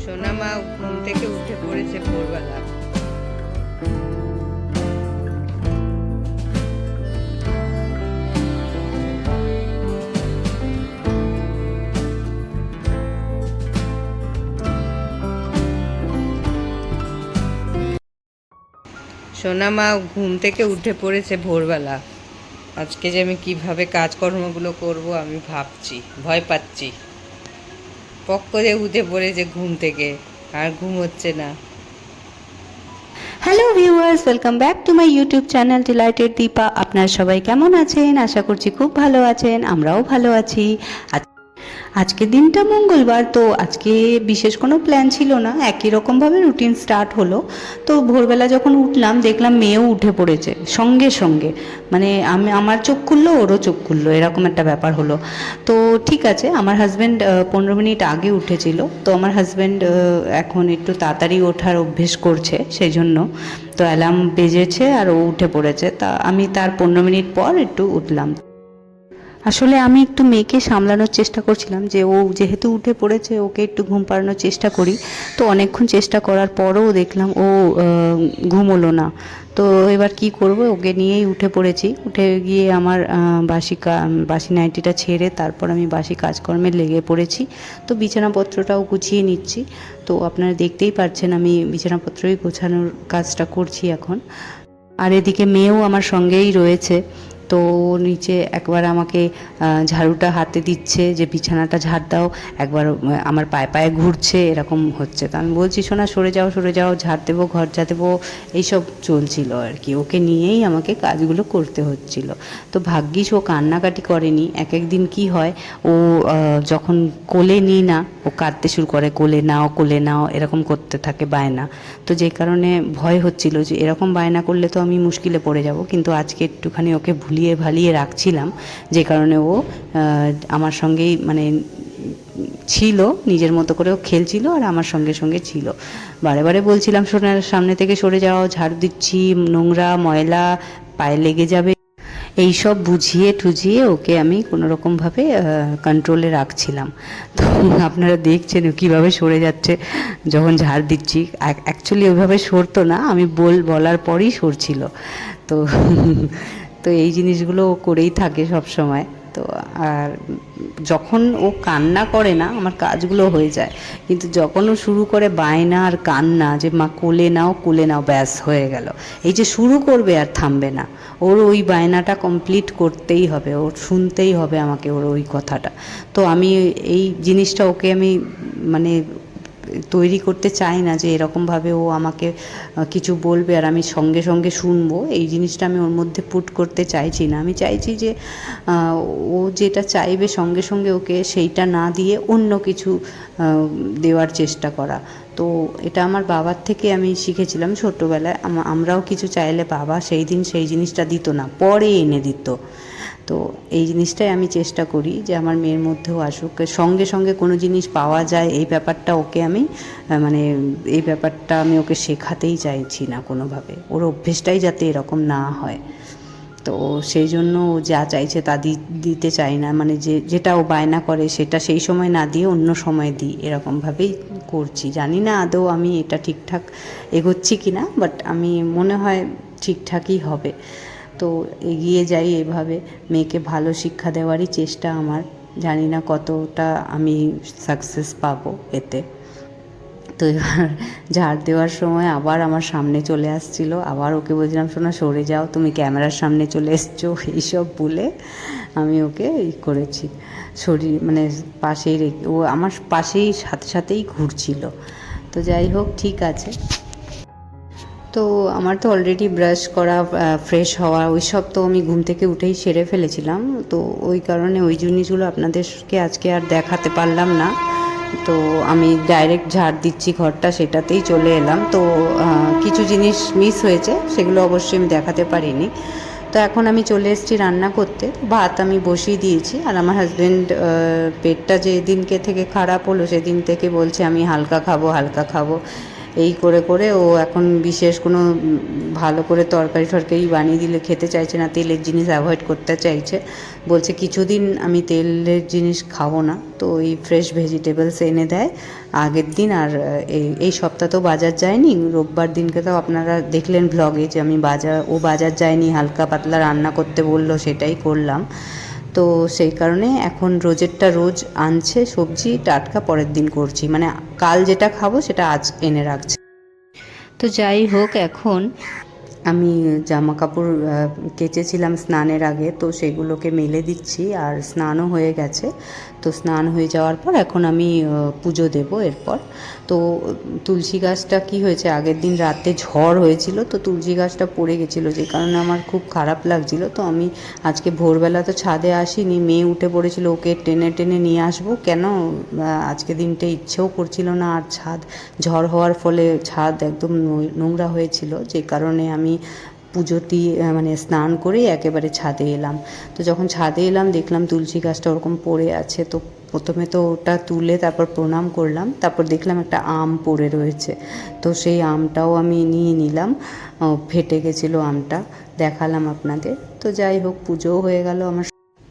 সোনা মা ঘুম থেকে উঠে পড়েছে ভোরবেলা। সোনা মা ঘুম থেকে উঠে পড়েছে ভোরবেলা। আজকে যে আমি কিভাবে কাজকর্মগুলো করব আমি ভাবছি, ভয় পাচ্ছি। পক করে উঠে পড়েছে ঘুম থেকে, আর ঘুম হচ্ছে না। Hello viewers, welcome back to my YouTube channel delighted Deepa. আপনারা সবাই কেমন আছেন? আশা করছি খুব ভালো আছেন, আমরাও ভালো আছি। আজকের দিনটা মঙ্গলবার, তো আজকে বিশেষ কোনো প্ল্যান ছিল না, একই রকমভাবে রুটিন স্টার্ট হলো। তো ভোরবেলা যখন উঠলাম দেখলাম মেয়েও উঠে পড়েছে সঙ্গে সঙ্গে, মানে আমার চোখ খুললো ওরও চোখ খুললো, এরকম একটা ব্যাপার হলো। তো ঠিক আছে, আমার হাজব্যান্ড 15 মিনিট আগে উঠেছিল, তো আমার হাজব্যান্ড এখন একটু তাড়াতাড়ি ওঠার অভ্যেস করছে, সেই জন্য তো অ্যালার্ম বেজেছে আর ও উঠে পড়েছে। তা আমি তার 15 মিনিট পর একটু উঠলাম। আসলে আমি একটু মেয়েকে সামলানোর চেষ্টা করছিলাম, যে ও যেহেতু উঠে পড়েছে ওকে একটু ঘুম পাড়ানোর চেষ্টা করি। তো অনেকক্ষণ চেষ্টা করার পরও দেখলাম ও ঘুমোলো না। তো এবার কি করব, ওকে নিয়েই উঠে পড়েছি। উঠে গিয়ে আমার বাসি নাইটিটা ছেড়ে তারপর আমি বাসি কাজকর্মে লেগে পড়েছি। তো বিছানাপত্রটাও গুছিয়ে নিচ্ছি। তো আপনারা দেখতেই পাচ্ছেন আমি বিছানাপত্রই গোছানোর কাজটা করছি এখন। আর এদিকে মেয়েও আমার সঙ্গেই রয়েছে। তো নিচে একবার আমাকে ঝাড়ুটা হাতে দিচ্ছে যে বিছানাটা ঝাড় দাও, একবার আমার পায়ে পায়ে ঘুরছে, এরকম হচ্ছে। তো আমি বলছি শোনা সরে যাও সরে যাও, ঝাড় দেবো ঘর ঝাড় দেবো, এইসব চলছিল আর কি। ওকে নিয়েই আমাকে কাজগুলো করতে হচ্ছিল। তো ভাগ্যিস ও কান্নাকাটি করেনি। এক একদিন কি হয়, ও যখন কোলে নিই না ও কাঁদতে শুরু করে, কোলে নাও এরকম করতে থাকে বায়না। তো যে কারণে ভয় হচ্ছিল যে এরকম বায়না করলে তো আমি মুশকিলে পড়ে যাব। কিন্তু আজকে একটুখানি ওকে ভুলিয়ে ভালিয়ে রাখছিলাম, যে কারণে ও আমার সঙ্গেই মানে ছিল, নিজের মতো করেও খেলছিল আর আমার সঙ্গে সঙ্গে ছিল। বারে বারে বলছিলাম সোনার সামনে থেকে সরে যাও, ঝাড়ু দিচ্ছি, নোংরা ময়লা পায়ে লেগে যাবে, এই সব বুঝিয়ে টুঝিয়ে ওকে আমি কোনোরকমভাবে কন্ট্রোলে রাখছিলাম। তো আপনারা দেখছেন ও কীভাবে সরে যাচ্ছে যখন ঝাড় দিচ্ছি। অ্যাকচুয়ালি ওইভাবে সরতো না, আমি বলার পরই সরছিল। তো তো এই জিনিসগুলো ও করেই থাকে সব সময়। তো আর যখন ও কান্না করে না আমার কাজগুলো হয়ে যায়, কিন্তু যখন ও শুরু করে বায়না আর কান্না যে মা কোলে নাও ব্যাস হয়ে গেল। এই যে শুরু করবে আর থামবে না, ওর ওই বায়নাটা কমপ্লিট করতেই হবে, ওর শুনতেই হবে আমাকে ওর ওই কথাটা। তো আমি এই জিনিসটা ওকে আমি মানে তৈরি করতে চাই না যে এরকমভাবে ও আমাকে কিছু বলবে আর আমি সঙ্গে সঙ্গে শুনবো, এই জিনিসটা আমি ওর মধ্যে পুট করতে চাইছি না। আমি চাইছি যে ও যেটা চাইবে সঙ্গে সঙ্গে ওকে সেইটা না দিয়ে অন্য কিছু দেওয়ার চেষ্টা করা। তো এটা আমার বাবার থেকে আমি শিখেছিলাম ছোটোবেলায়। আমরাও কিছু চাইলে বাবা সেই দিন সেই জিনিসটা দিত না, পরে এনে দিত। তো এই জিনিসটাই আমি চেষ্টা করি যে আমার মেয়ের মধ্যেও আসুক, সঙ্গে সঙ্গে কোনো জিনিস পাওয়া যায় এই ব্যাপারটা ওকে আমি মানে এই ব্যাপারটা আমি ওকে শেখাতেই চাইছি না কোনোভাবে, ওর অভ্যেসটাই যাতে এরকম না হয়। তো সেই জন্য ও যা চাইছে তা দিতে চাই না, মানে যেটা ও বায়না করে সেটা সেই সময় না দিয়ে অন্য সময় দিই, এরকমভাবেই করছি। জানি না আদৌ আমি এটা ঠিকঠাক এগোচ্ছি কি না, বাট আমি মনে হয় ঠিকঠাকই হবে। তো এগিয়ে যাই এভাবে, মেয়েকে ভালো শিক্ষা দেওয়ারই চেষ্টা আমার। জানি না কতটা আমি সাকসেস পাবো এতে। তো এবার ঝাড় দেওয়ার সময় আবার আমার সামনে চলে আসছিল, আবার ওকে বলছিলাম শোনা সরে যাও, তুমি ক্যামেরার সামনে চলে এসছো, এইসব বলে আমি ওকে করেছি। শরীর মানে পাশেই রেখে ও আমার পাশেই সাথে সাথেই ঘুরছিল। তো যাই হোক, ঠিক আছে। তো আমার তো অলরেডি ব্রাশ করা, ফ্রেশ হওয়া ওই সব তো আমি ঘুম থেকে উঠেই সেরে ফেলেছিলাম। তো ওই কারণে ওই জিনিসগুলো আপনাদেরকে আজকে আর দেখাতে পারলাম না। তো আমি ডাইরেক্ট ঝাড় দিচ্ছি ঘরটা, সেটাতেই চলে এলাম। তো কিছু জিনিস মিস হয়েছে, সেগুলো অবশ্যই আমি দেখাতে পারিনি। তো এখন আমি চলে এসেছি রান্না করতে। ভাত আমি বসিয়ে দিয়েছি, আর আমার হাজব্যান্ড পেটটা যেদিনকে থেকে খারাপ হলো সেদিন থেকে বলছে আমি হালকা খাবো হালকা খাবো। এই করে করে ও এখন বিশেষ কোনো ভালো করে তরকারি টরকারি বানিয়ে দিলে খেতে চাইছে না, তেলের জিনিস অ্যাভয়েড করতে চাইছে, বলছে কিছুদিন আমি তেলের জিনিস খাবো না। তো এই ফ্রেশ ভেজিটেবলস এনে দেয় আগের দিন। আর এই সপ্তাহ তো বাজার যায়নি, রোববার দিনকে তো আপনারা দেখলেন ভ্লগে যে আমি বাজার যায়নি, হালকা পাতলা রান্না করতে বললো, সেটাই করলাম। তো সেই কারণে এখন রোজেরটা রোজ আনছে সবজি, টাটকা পরের দিন করছি, মানে কাল যেটা খাবো সেটা আজ এনে রাখছে। তো যাই হোক, এখন আমি জামা কাপড় কেচেছিলাম স্নানের আগে, তো সেগুলোকে মেলে দিচ্ছি। আর স্নানও হয়ে গেছে, তো স্নান হয়ে যাওয়ার পর এখন আমি পুজো দেব এরপর। তো তুলসী গাছটা কি হয়েছে, আগের দিন রাতে ঝড় হয়েছিল, তো তুলসী গাছটা পড়ে গেছিলো, যে কারণে আমার খুব খারাপ লাগছিল। তো আমি আজকে ভোরবেলা তো ছাদে আসিনি, মেয়ে উঠে পড়েছিল, ওকে টেনে টেনে নিয়ে আসবো কেন, আজকে দিনটা ইচ্ছেও করছিল না। আর ঝড় হওয়ার ফলে ছাদ একদম নোংরা হয়েছিল, যে কারণে আমি পুজোটি মানে স্নান করেই একেবারে ছাদে এলাম। তো যখন ছাদে এলাম দেখলাম তুলসী গাছটা ওরকম পড়ে আছে। তো প্রথমে তো ওটা তুলে তারপর প্রণাম করলাম, তারপর দেখলাম একটা আম পড়ে রয়েছে, তো সেই আমটাও আমি নিয়ে নিলাম। ফেটে গেছিলো আমটা, দেখালাম আপনাদের। তো যাই হোক, পুজোও হয়ে গেল আমার।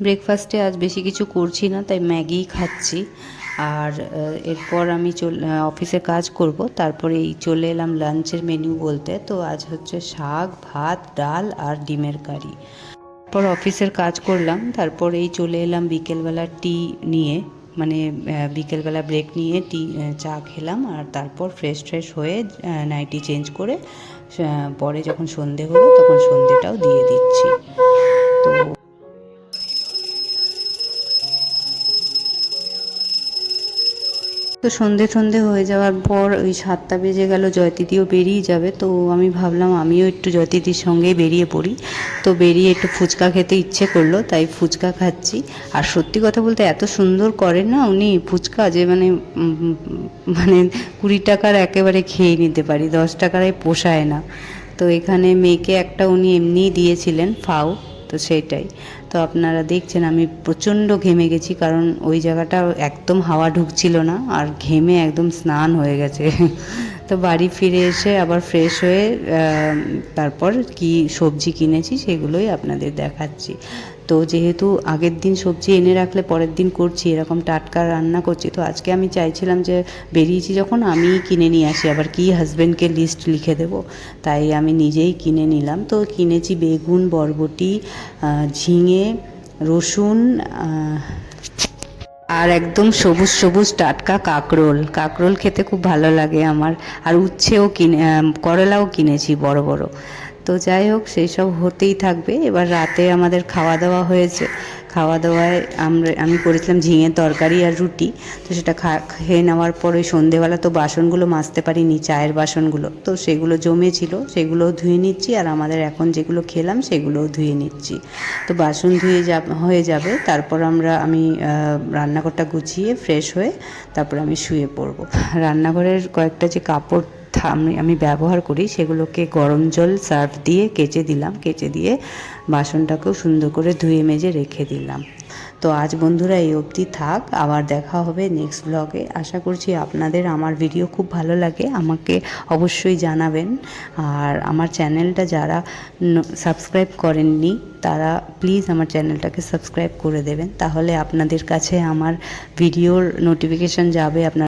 ব্রেকফাস্টে আজ বেশি কিছু করছি না, তাই ম্যাগিই খাচ্ছি। আর এরপর আমি অফিসে কাজ করব, তারপরে এই চলে এলাম লাঞ্চের মেনু বলতে। তো আজ হচ্ছে শাক, ভাত, ডাল আর ডিমের কারি। তারপর অফিসের কাজ করলাম, তারপর এই চলে এলাম বিকেলবেলা টি নিয়ে, মানে বিকেলবেলা ব্রেক নিয়ে চা খেলাম। আর তারপর ফ্রেশ হয়ে নাইটি চেঞ্জ করে পরে যখন সন্ধে হলো তখন সন্ধেটাও দিয়ে দিচ্ছি। তো সন্ধে হয়ে যাওয়ার পর ওই 7টা বেজে গেল, জয়তিদিও বেরিয়ে যাবে। তো আমি ভাবলাম আমিও একটু জয়তিদির সঙ্গে বেরিয়ে পড়ি। তো বেরিয়ে একটু ফুচকা খেতে ইচ্ছে করলো, তাই ফুচকা খাচ্ছি। আর সত্যি কথা বলতে এত সুন্দর করেন না উনি ফুচকা, যে মানে 20 টাকার একেবারে খেয়ে নিতে পারি, 10 টাকায় পোষায় না। তো এখানে মেয়েকে একটা উনি এমনিই দিয়েছিলেন ফাও, তো সেইটাই। তো আপনারা দেখছেন আমি প্রচণ্ড ঘেমে গেছি, কারণ ওই জায়গাটা একদম হাওয়া ঢুকছিল না, আর ঘেমে একদম স্নান হয়ে গেছে। তো বাড়ি ফিরে এসে আবার ফ্রেশ হয়ে তারপর কি সবজি কিনেছি সেগুলোই আপনাদের দেখাচ্ছি। তো যেহেতু আগের দিন সবজি এনে রাখলে পরের দিন করছি, এরকম টাটকা রান্না করছি, তো আজকে আমি চাইছিলাম যে বেরিয়েছি যখন আমিই কিনে নিয়ে আসি, আবার কি হাজব্যান্ডকে লিস্ট লিখে দেব, তাই আমি নিজেই কিনে নিলাম। তো কিনেছি বেগুন, বরবটি, ঝিঙে, রসুন, আর একদম সবুজ টাটকা কাঁকরোল খেতে খুব ভালো লাগে আমার। আর উচ্ছেও করলাও কিনেছি বড় বড়। তো যাই হোক, সেই সব হতেই থাকবে। এবার রাতে আমাদের খাওয়া দাওয়া হয়েছে, খাওয়া দাওয়ায় আমি করেছিলাম ঝিঙের তরকারি আর রুটি। তো সেটা খেয়ে নেওয়ার পর ওই সন্ধেবেলা তো বাসনগুলো মাজতে পারিনি, চায়ের বাসনগুলো, তো সেগুলো জমেছিল, সেগুলোও ধুয়ে নিচ্ছি। আর আমাদের এখন যেগুলো খেলাম সেগুলোও ধুয়ে নিচ্ছি। তো বাসন হয়ে যাবে, তারপর আমি রান্নাঘরটা গুছিয়ে ফ্রেশ হয়ে তারপর আমি শুয়ে পড়ব। রান্নাঘরের কয়েকটা যে কাপড় আমি ব্যবহার করি সেগুলোকে গরম জল সার্ফ দিয়ে কেচে দিয়ে বাসনটাকেও সুন্দর করে ধুয়ে মেজে রেখে দিলাম। তো আজ বন্ধুরা এই অবধি থাক, আবার দেখা হবে নেক্সট ব্লগে। আশা করছি আপনাদের আমার ভিডিও খুব ভালো লাগে, আমাকে অবশ্যই জানাবেন। আর আমার চ্যানেলটা যারা সাবস্ক্রাইব করেননি তারা প্লিজ আমার চ্যানেলটাকে সাবস্ক্রাইব করে দেবেন, তাহলে আপনাদের কাছে আমার ভিডিওর নোটিফিকেশান যাবে। আপনার